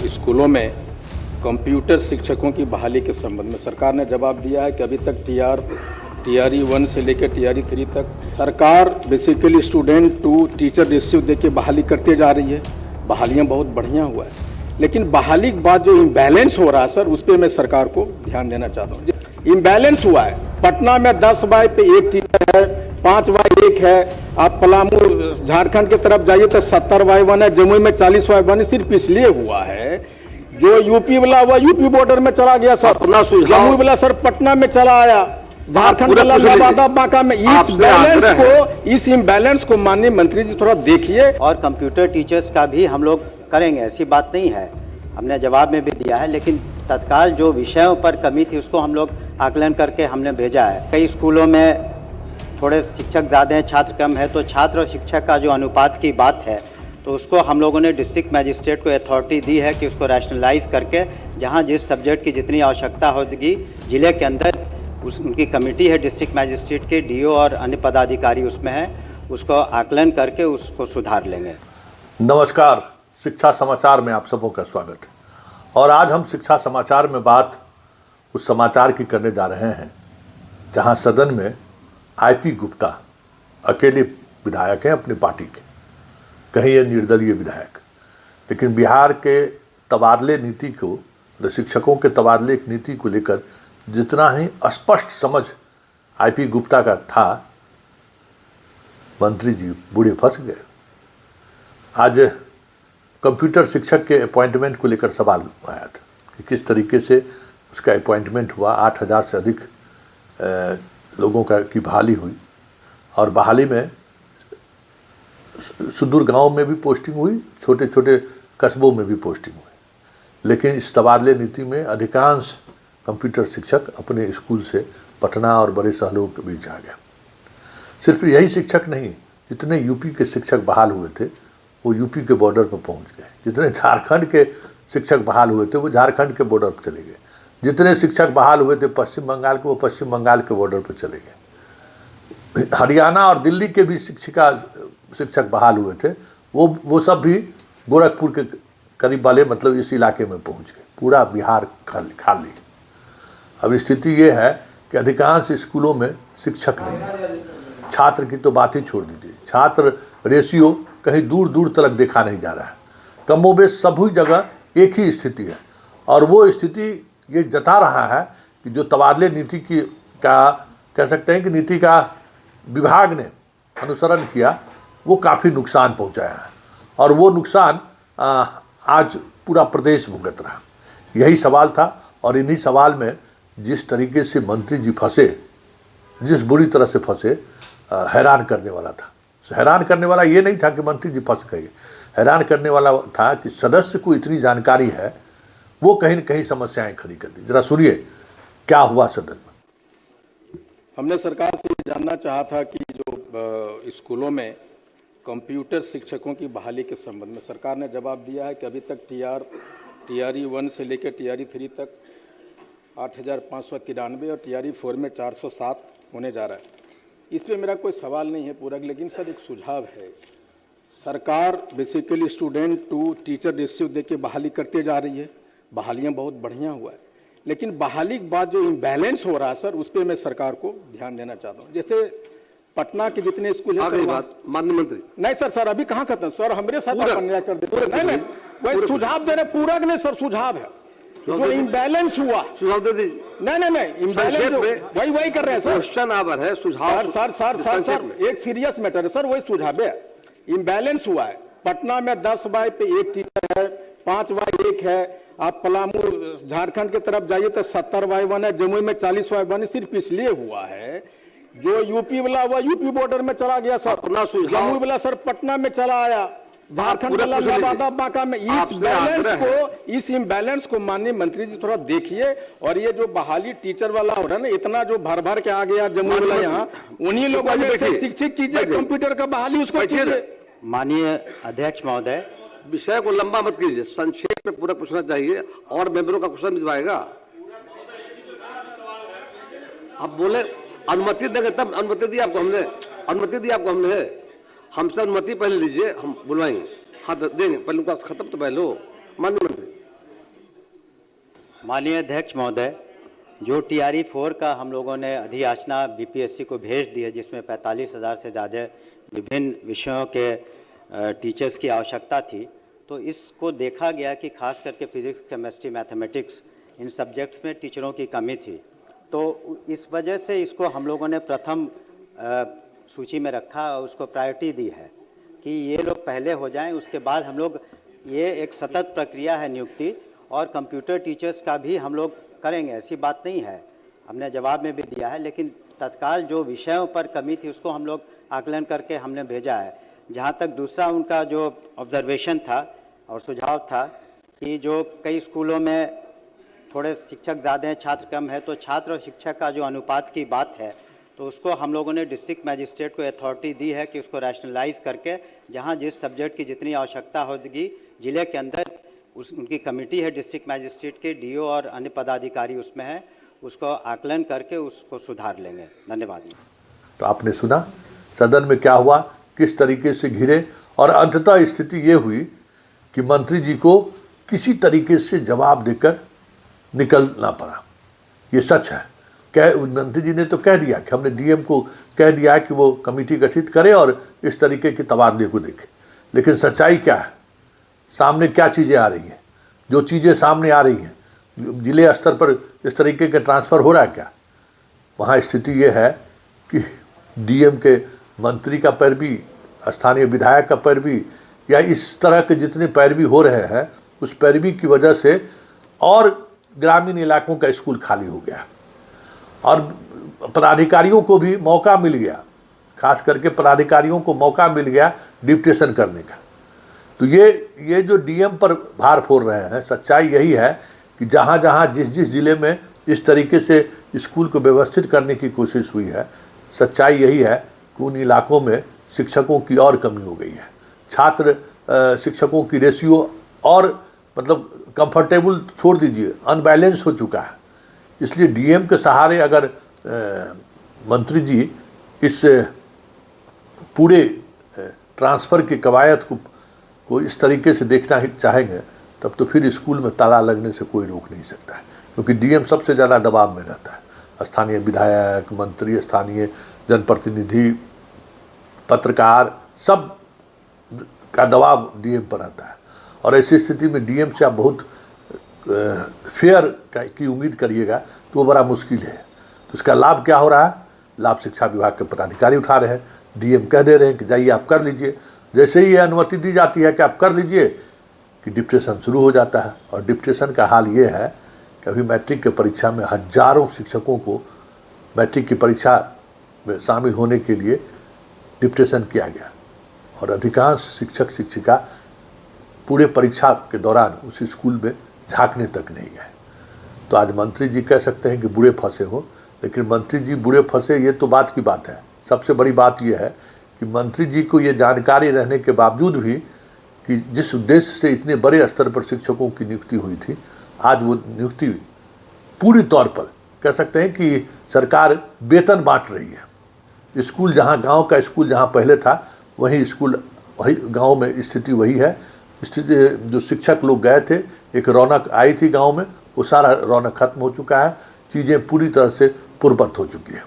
स्कूलों में कंप्यूटर शिक्षकों की बहाली के संबंध में सरकार ने जवाब दिया है कि अभी तक टीआरई 1 से लेकर टीआरई 3 तक सरकार basically student to teacher ratio दे के बहाली करते जा रही है। बहालियां बहुत बढ़िया हुआ है, लेकिन बहाली के बाद जो इम्बैलेंस हो रहा है सर, उस पर मैं सरकार को ध्यान देना चाहता हूँ। इम्बैलेंस हुआ है, पटना में 10 बाई पे 1 टीचर है, 5 बाई 1 है। आप पलामू झारखंड की तरफ जाइए तो 70 बाई 1 है, जमुई में 40 बाई 1 सिर्फ इसलिए हुआ है जो यूपी वाला हुआ यूपी बॉर्डर में चला गया सर, जमुई वाला सर पटना में चला आया, झारखंड वाला नवादा बांका में। इस इम्बैलेंस को माननीय मंत्री जी थोड़ा देखिए। और कंप्यूटर टीचर्स का भी हम लोग करेंगे, ऐसी बात नहीं है, हमने जवाब में भी दिया है, लेकिन तत्काल जो विषयों पर कमी थी उसको हम लोग आकलन करके हमने भेजा है। कई स्कूलों में थोड़े शिक्षक ज़्यादा हैं, छात्र कम है, तो छात्र और शिक्षक का जो अनुपात की बात है तो उसको हम लोगों ने डिस्ट्रिक्ट मैजिस्ट्रेट को अथॉरिटी दी है कि उसको रैशनलाइज करके जहाँ जिस सब्जेक्ट की जितनी आवश्यकता होगी जिले के अंदर उनकी कमेटी है डिस्ट्रिक्ट मैजिस्ट्रेट के, डीओ और अन्य पदाधिकारी उसमें है, उसको आकलन करके उसको सुधार लेंगे। नमस्कार, शिक्षा समाचार में आप सबों का स्वागत है। और आज हम शिक्षा समाचार में बात उस समाचार की करने जा रहे हैं जहां सदन में आईपी गुप्ता अकेले विधायक हैं अपनी पार्टी के, कहीं ये निर्दलीय विधायक, लेकिन बिहार के तबादले नीति को, शिक्षकों के तबादले नीति को लेकर जितना ही स्पष्ट समझ आईपी गुप्ता का था, मंत्री जी बूढ़े फंस गए। आज कंप्यूटर शिक्षक के अपॉइंटमेंट को लेकर सवाल आया था कि किस तरीके से उसका अपॉइंटमेंट हुआ। 8000 से अधिक लोगों की बहाली हुई और बहाली में सुदूर गांव में भी पोस्टिंग हुई, छोटे छोटे कस्बों में भी पोस्टिंग हुई, लेकिन इस तबादले नीति में अधिकांश कंप्यूटर शिक्षक अपने स्कूल से पटना और बड़े शहरों के बीच आ गया। सिर्फ यही शिक्षक नहीं, जितने यूपी के शिक्षक बहाल हुए थे वो यूपी के बॉर्डर पर पहुंच गए, जितने झारखंड के शिक्षक बहाल हुए थे वो झारखंड के बॉर्डर पर चले गए, जितने शिक्षक बहाल हुए थे पश्चिम बंगाल के वो पश्चिम बंगाल के बॉर्डर पर चले गए। हरियाणा और दिल्ली के भी शिक्षक बहाल हुए थे, वो सब भी गोरखपुर के करीब वाले मतलब इस इलाके में पहुंच गए। पूरा बिहार खाली। अब स्थिति ये है कि अधिकांश स्कूलों में शिक्षक नहीं है। छात्र की तो बात ही छोड़ दीजिए, छात्र रेशियो कहीं दूर दूर तक देखा नहीं जा रहा है। कमोबेश सभी जगह एक ही स्थिति है और वो स्थिति ये जता रहा है कि जो तबादले नीति की का कह सकते हैं कि नीति का विभाग ने अनुसरण किया वो काफ़ी नुकसान पहुंचाया है और वो नुकसान आज पूरा प्रदेश भुगत रहा। यही सवाल था और इन्हीं सवाल में जिस तरीके से मंत्री जी फंसे, जिस बुरी तरह से फंसे, हैरान करने वाला था। हैरान करने वाला ये नहीं था कि मंत्री जी फंस गए, हैरान करने वाला था कि सदस्य को इतनी जानकारी है वो कहीं न कहीं समस्याएं खड़ी कर दी। जरा सुनिए क्या हुआ सदन में। हमने सरकार से जानना चाहा था कि जो स्कूलों में कंप्यूटर शिक्षकों की बहाली के संबंध में सरकार ने जवाब दिया है कि अभी तक टीआरई 1 से लेकर टीआरई 3 तक 8593 और टीआरई 4 में 407 होने जा रहा है। इसमें मेरा कोई सवाल नहीं है पूरा, लेकिन सर एक सुझाव है। सरकार basically student to teacher ratio दे के बहाली करते जा रही है। बहालियां बहुत बढ़िया हुआ है, लेकिन बहाली के बाद जो इम्बैलेंस हो रहा है सर, उस पर मैं सरकार को ध्यान देना चाहता हूँ। जैसे पटना के जितने स्कूल है माननीय मंत्री नहीं सर अभी कहाँ खत्म सर, हमारे साथ अन्याय कर देते नहीं, वही सुझाव दे रहे, पूरा नहीं सर, सुझाव है जो इम्बैलेंस हुआ, सुझाव दे दीजिए। नहीं इम्बैलेंस वही कर रहे हैं सर। क्वेश्चन आवर है, सुझाव सर एक सीरियस मैटर है सर, वही सुझाव है। इम्बैलेंस हुआ है, पटना में 10 बाई पे 1 टीचर है, 5 बाई 1 है। आप पलामू झारखंड की तरफ जाइए तो 70 बाई 1 है, जमुई में 40 बाई 1 सिर्फ इसलिए हुआ है जो यूपी वाला हुआ यूपी बॉर्डर में चला गया सर, जमुई वाला सर पटना में चला आया, झारखंड वाला नवादा बांका में। इस इम्बैलेंस को माननीय मंत्री जी थोड़ा देखिए। और ये जो बहाली टीचर वाला हो रहा है ना, इतना जो भर भर के आ गया जमुई वाला, यहाँ उन्हीं लोगों में शिक्षित कीजिए, कंप्यूटर का बहाली उसको कीजिए। माननीय अध्यक्ष महोदय, विषय को लंबा मत कीजिए, संक्षेप में पूरा पूछना चाहिए और मेंबरों का क्वेश्चन भिजवाएगा। आप बोले अनुमति देंगे तब, अनुमति दी आपको हमने, अनुमति दी आपको हमने, हमसे अनुमति पहले लीजिए, हम बुलवाएंगे। हाँ देंगे, पहले उनका खत्म तो पहले हो। माननीय मंत्री माननीय अध्यक्ष महोदय, जो TRE 4 का हम लोगों ने अधियाचना BPSC को भेज दी है, जिसमें 45,000 से ज़्यादा विभिन्न विषयों के टीचर्स की आवश्यकता थी, तो इसको देखा गया कि खास करके फिजिक्स, केमिस्ट्री, मैथमेटिक्स इन सब्जेक्ट्स में टीचरों की कमी थी। तो इस वजह से इसको हम लोगों ने प्रथम सूची में रखा और उसको प्रायोरिटी दी है कि ये लोग पहले हो जाएं, उसके बाद हम लोग, ये एक सतत प्रक्रिया है नियुक्ति, और कंप्यूटर टीचर्स का भी हम लोग करेंगे, ऐसी बात नहीं है, हमने जवाब में भी दिया है। लेकिन तत्काल जो विषयों पर कमी थी उसको हम लोग आकलन करके हमने भेजा है। जहाँ तक दूसरा उनका जो ऑब्जर्वेशन था और सुझाव था कि जो कई स्कूलों में थोड़े शिक्षक ज़्यादा हैं, छात्र कम है, तो छात्र और शिक्षक का जो अनुपात की बात है, तो उसको हम लोगों ने डिस्ट्रिक्ट मैजिस्ट्रेट को अथॉरिटी दी है कि उसको रैशनलाइज करके जहाँ जिस सब्जेक्ट की जितनी आवश्यकता होगी ज़िले के अंदर, उनकी कमेटी है डिस्ट्रिक्ट मैजिस्ट्रेट के, DO और अन्य पदाधिकारी उसमें है, उसको आकलन करके उसको सुधार लेंगे। धन्यवाद। तो आपने सुना सदन में क्या हुआ, किस तरीके से घिरे, और अंततः स्थिति ये हुई कि मंत्री जी को किसी तरीके से जवाब देकर निकलना पड़ा। ये सच है। मंत्री जी ने तो कह दिया कि हमने DM को कह दिया कि वो कमेटी गठित करे और इस तरीके के तबादले को देखे, लेकिन सच्चाई क्या है, सामने क्या चीज़ें आ रही हैं? जो चीज़ें सामने आ रही हैं, जिले स्तर पर इस तरीके के ट्रांसफ़र हो रहा है क्या? वहाँ स्थिति ये है कि DM के मंत्री का पैरवी, स्थानीय विधायक का पैरवी, या इस तरह के जितने पैरवी हो रहे हैं, उस पैरवी की वजह से और ग्रामीण इलाकों का स्कूल खाली हो गया और पदाधिकारियों को भी मौका मिल गया, खास करके पदाधिकारियों को मौका मिल गया डिप्टेशन करने का। तो ये जो DM पर भार फोड़ रहे हैं, सच्चाई यही है कि जहाँ जहाँ जिस जिले में इस तरीके से स्कूल को व्यवस्थित करने की कोशिश हुई है, सच्चाई यही है कि उन इलाकों में शिक्षकों की और कमी हो गई है। छात्र शिक्षकों की रेशियो और मतलब कंफर्टेबल छोड़ दीजिए, अनबैलेंस हो चुका है। इसलिए DM के सहारे अगर मंत्री जी इस पूरे ट्रांसफ़र की कवायद को इस तरीके से देखना चाहेंगे, तब तो फिर स्कूल में ताला लगने से कोई रोक नहीं सकता है, क्योंकि DM सबसे ज़्यादा दबाव में रहता है। स्थानीय विधायक, मंत्री, स्थानीय जनप्रतिनिधि, पत्रकार, सब का दबाव DM पर रहता है। और ऐसी स्थिति में DM से आप बहुत फेयर की उम्मीद करिएगा तो वो बड़ा मुश्किल है। तो इसका लाभ क्या हो रहा है? लाभ शिक्षा विभाग के पदाधिकारी उठा रहे हैं। DM कह दे रहे हैं कि जाइए आप कर लीजिए। जैसे ही ये अनुमति दी जाती है कि आप कर लीजिए, कि डिप्टेशन शुरू हो जाता है। और डिप्टेशन का हाल ये है कि अभी मैट्रिक की परीक्षा में हजारों शिक्षकों को मैट्रिक की परीक्षा में शामिल होने के लिए डिप्टेशन किया गया, और अधिकांश शिक्षक शिक्षिका पूरे परीक्षा के दौरान उस स्कूल में झांकने तक नहीं गए। तो आज मंत्री जी कह सकते हैं कि बुरे फंसे हो, लेकिन मंत्री जी बुरे फंसे ये तो बात की बात है। सबसे बड़ी बात यह है कि मंत्री जी को ये जानकारी रहने के बावजूद भी कि जिस उद्देश्य से इतने बड़े स्तर पर शिक्षकों की नियुक्ति हुई थी, आज वो नियुक्ति पूरी तौर पर कह सकते हैं कि सरकार वेतन बांट रही है। स्कूल जहाँ, गांव का स्कूल जहाँ पहले था, वही स्कूल, वही गांव में स्थिति वही है। स्थिति जो शिक्षक लोग गए थे, एक रौनक आई थी गांव में, वो सारा रौनक खत्म हो चुका है। चीज़ें पूरी तरह से पूर्ववत हो चुकी है।